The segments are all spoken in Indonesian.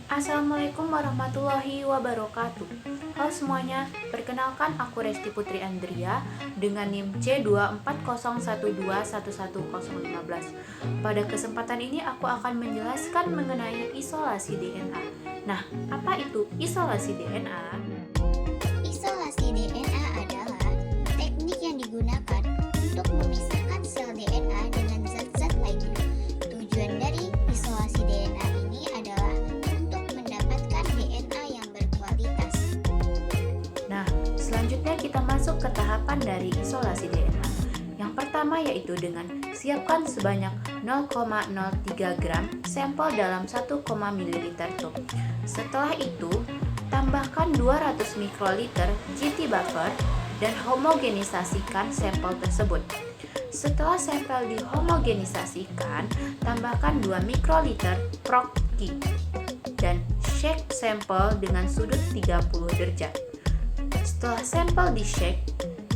Assalamualaikum warahmatullahi wabarakatuh. Halo semuanya, perkenalkan aku Resti Putri Andria dengan NIM C24012111015. Pada kesempatan ini aku akan menjelaskan mengenai isolasi DNA. Nah, apa itu isolasi DNA? Isolasi DNA adalah teknik yang digunakan untuk memisahkan sel DNA dengan zat-zat lainnya. Tujuan dari isolasi DNA ini adalah untuk mendapatkan DNA yang berkualitas. Nah, selanjutnya kita masuk ke tahapan dari isolasi DNA. Yang pertama yaitu dengan siapkan sebanyak 0,03 gram sampel dalam 1, ml tub. Setelah itu, tambahkan 200 mikroliter GT buffer dan homogenisasikan sampel tersebut. Setelah sampel dihomogenisasikan, tambahkan 2 mikroliter PROC dan shake sampel dengan sudut 30 derajat. Setelah sampel di-shake,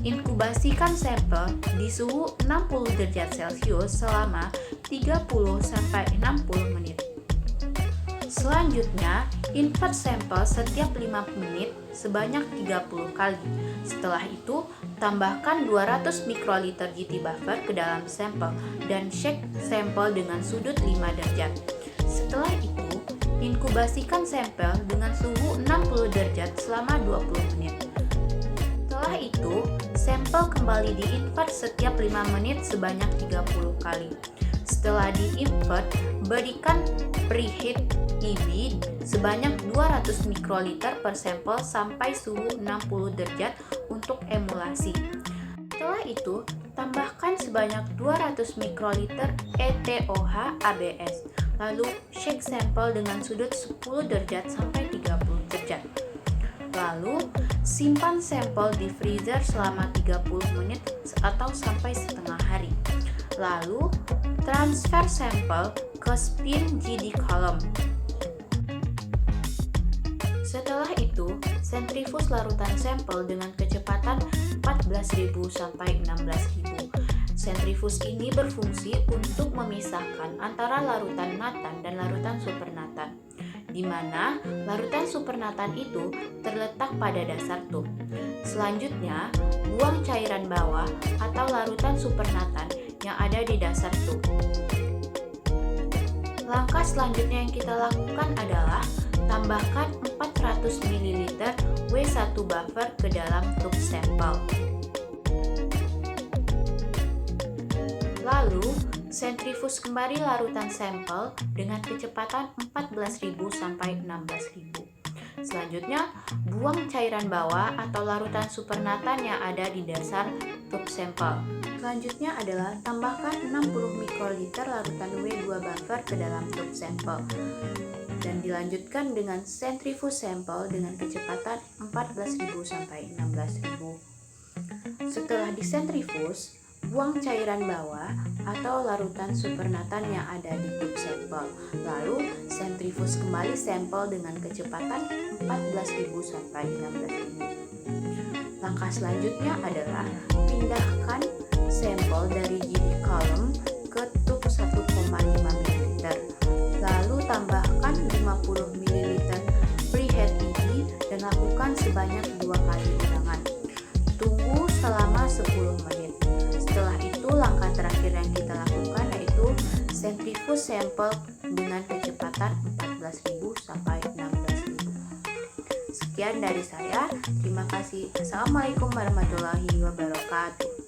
inkubasikan sampel di suhu 60 derajat Celcius selama 30-60 menit. Selanjutnya, invert sampel setiap 5 menit sebanyak 30 kali. Setelah itu, tambahkan 200 mikroliter GT buffer ke dalam sampel dan shake sampel dengan sudut 5 derajat. Setelah itu, inkubasikan sampel dengan suhu 60 derajat selama 20 menit. Setelah itu, sampel kembali di-invert setiap 5 menit sebanyak 30 kali. Setelah di-invert, berikan preheat EV sebanyak 200 mikroliter per sampel sampai suhu 60 derajat untuk emulasi. Setelah itu, tambahkan sebanyak 200 mikroliter ETOH ABS. Lalu, shake sampel dengan sudut 10 derajat sampai 30 derajat. Lalu, simpan sampel di freezer selama 30 menit atau sampai setengah hari. Lalu, transfer sampel ke spin GD column. Setelah itu, sentrifus larutan sampel dengan kecepatan 14.000 sampai 16.000. Sentrifus ini berfungsi untuk memisahkan antara larutan natan dan larutan supernatan, di mana larutan supernatan itu terletak pada dasar tub. Selanjutnya, buang cairan bawah atau larutan supernatan yang ada di dasar tub. Langkah selanjutnya yang kita lakukan adalah tambahkan 400 ml W1 buffer ke dalam tub sampel. Lalu, sentrifus kembali larutan sampel dengan kecepatan 14.000 sampai 16.000. Selanjutnya, buang cairan bawah atau larutan supernatan yang ada di dasar tub sampel. Selanjutnya adalah tambahkan 60 mikroliter larutan W2 buffer ke dalam tub sampel. Dan dilanjutkan dengan sentrifus sampel dengan kecepatan 14.000 sampai 16.000. Setelah disentrifus, buang cairan bawah atau larutan supernatan yang ada di tub sampel. Lalu, sentrifus kembali sampel dengan kecepatan 14.000 sampai 16.000. Langkah selanjutnya adalah pindahkan sampel dari GD column ke tub 1,5 ml. Lalu tambahkan 50 ml preheat EV dan lakukan sebanyak 2 kali ulangan. Tunggu selama 10 menit. Setelah itu, langkah terakhir yang kita lakukan yaitu sentrifus sampel dengan kecepatan 14.000 sampai 16.000. Sekian dari saya. Terima kasih. Assalamualaikum warahmatullahi wabarakatuh.